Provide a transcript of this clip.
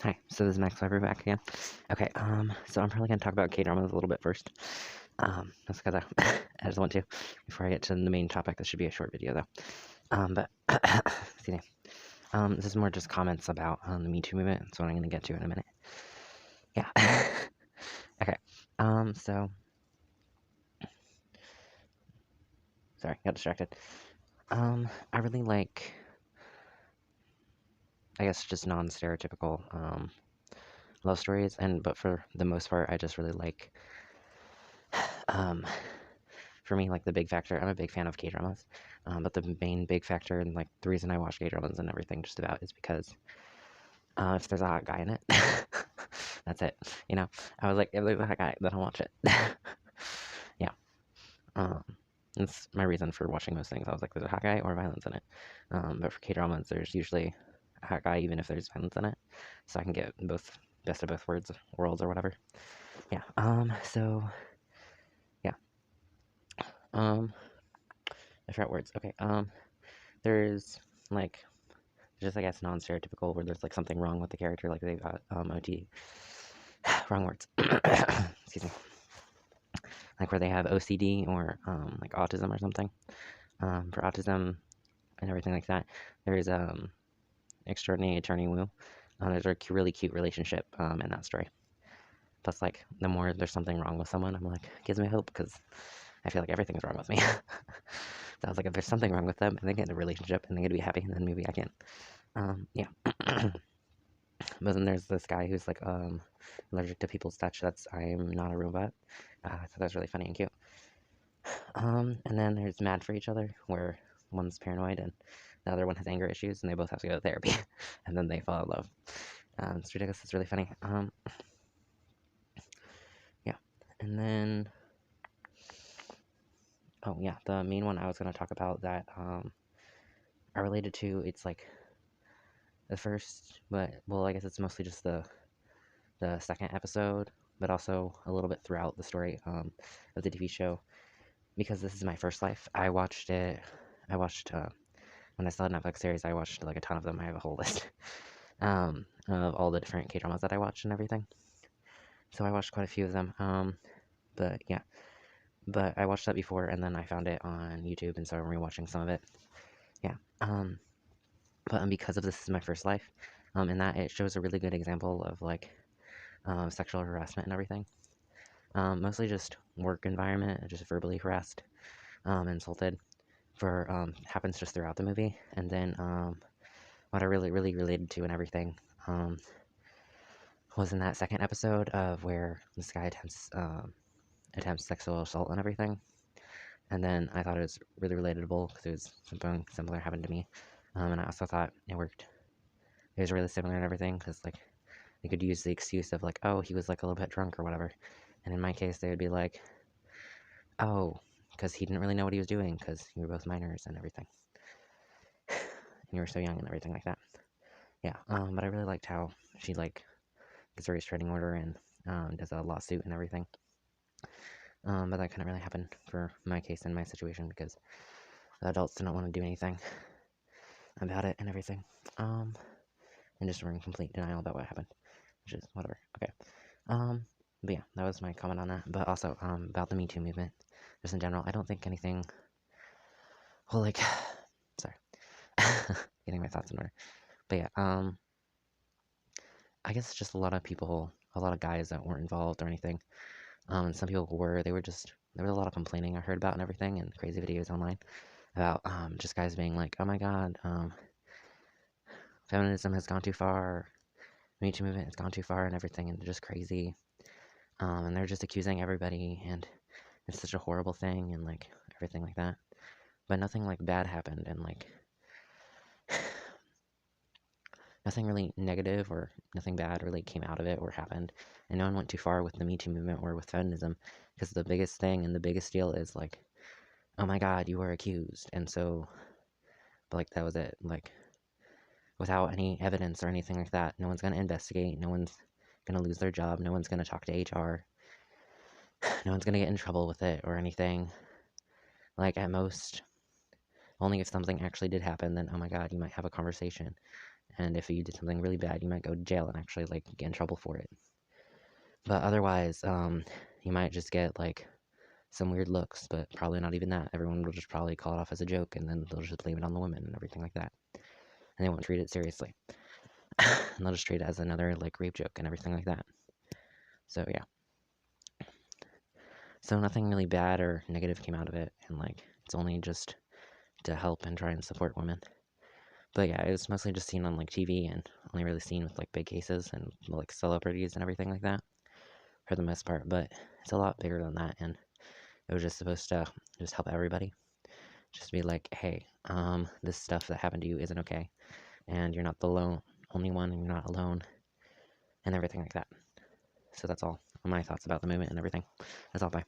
Hi, so this is Max Weber back again. Okay, so I'm probably going to talk about K-dramas a little bit first. That's because I just want to, before I get to the main topic. This should be a short video, though. But, excuse me. This is more just comments about the Me Too movement. That's what I'm going to get to in a minute. Yeah. Okay, so, sorry, got distracted. I really like, I guess, just non-stereotypical, love stories, but for the most part, I just really like, for me, like, the big factor, I'm a big fan of K-dramas, but the main big factor, and, like, the reason I watch K-dramas and everything just about is because, if there's a hot guy in it, that's it, you know, I was like, if there's a hot guy, then I'll watch it. Yeah, that's my reason for watching most things. I was like, there's a hot guy or violence in it, but for K-dramas, there's usually a hot guy even if there's violence in it, so I can get both, best of both worlds or whatever. Yeah, so, yeah, I forgot words. Okay, there's, like, just, I guess, non-stereotypical, where there's, like, something wrong with the character, like, they've got, wrong words, excuse me, like, where they have OCD, or, like, autism or something. For autism and everything like that, there's, Extraordinary Attorney Woo. There's a really cute relationship, in that story. Plus, like, the more there's something wrong with someone, I'm like, it gives me hope, because I feel like everything's wrong with me. So I was like, if there's something wrong with them, and they get in a relationship, and they get to be happy, then maybe I can. Yeah. But then there's this guy who's, like, allergic to people's touch. I'm Not a Robot. I thought that was really funny and cute. And then there's Mad for Each Other, where one's paranoid, and the other one has anger issues, and they both have to go to therapy. And then they fall in love. It's ridiculous. It's really funny. Yeah. And then, oh yeah, the main one I was going to talk about that I related to, it's like the first, but, well, I guess it's mostly just the second episode, but also a little bit throughout the story of the TV show, because this is my first life. I watched, when I saw the Netflix series, I watched, like, a ton of them. I have a whole list of all the different K-dramas that I watched and everything. So I watched quite a few of them, but yeah. But I watched that before, and then I found it on YouTube, and so I'm rewatching some of it. Yeah. But because of This Is My First Life, in that it shows a really good example of, like, sexual harassment and everything. Mostly just work environment, just verbally harassed, insulted, happens just throughout the movie. And then, what I really related to and everything, was in that second episode of where this guy attempts sexual assault and everything. And then I thought it was really relatable, because it was something similar happened to me. And I also thought it worked. It was really similar and everything, because, like, they could use the excuse of, like, oh, he was, like, a little bit drunk or whatever. And in my case, they would be like, oh, because he didn't really know what he was doing, because you were both minors and everything. And you were so young and everything like that. Yeah, but I really liked how she, like, gets a restraining order and does a lawsuit and everything. But that couldn't really happen for my case and my situation, because the adults didn't want to do anything about it and everything. And just were in complete denial about what happened, which is whatever. Okay. But yeah, that was my comment on that. But also, about the Me Too movement, just in general, I don't think anything, well, like, sorry, getting my thoughts in order. But yeah, I guess just a lot of guys that weren't involved or anything. And some people were, there was a lot of complaining I heard about and everything, and crazy videos online about, just guys being like, oh my god, feminism has gone too far, Me Too movement has gone too far and everything, and they're just crazy. And they're just accusing everybody, and it's such a horrible thing, and, like, everything like that. But nothing, like, bad happened, and, like, nothing really negative or nothing bad really came out of it or happened. And no one went too far with the Me Too movement or with feminism, because the biggest thing and the biggest deal is, like, oh my god, you were accused. And so, but, like, that was it. Like, without any evidence or anything like that, no one's going to investigate, no one's going to lose their job, no one's going to talk to HR, no one's going to get in trouble with it or anything. Like, at most, only if something actually did happen, then, oh my god, you might have a conversation. and if you did something really bad, you might go to jail and actually, like, get in trouble for it. But otherwise, you might just get, like, some weird looks, but probably not even that. Everyone will just probably call it off as a joke, and then they'll just blame it on the women and everything like that. And they won't treat it seriously. And they'll just treat it as another, like, rape joke and everything like that. So, yeah. So nothing really bad or negative came out of it, and, like, it's only just to help and try and support women. But yeah, it was mostly just seen on, like, TV, and only really seen with, like, big cases and, like, celebrities and everything like that, for the most part. But it's a lot bigger than that, and it was just supposed to just help everybody. Just be like, hey, this stuff that happened to you isn't okay, and you're not the only one, and you're not alone, and everything like that. So that's all my thoughts about the movement and everything. That's all, bye.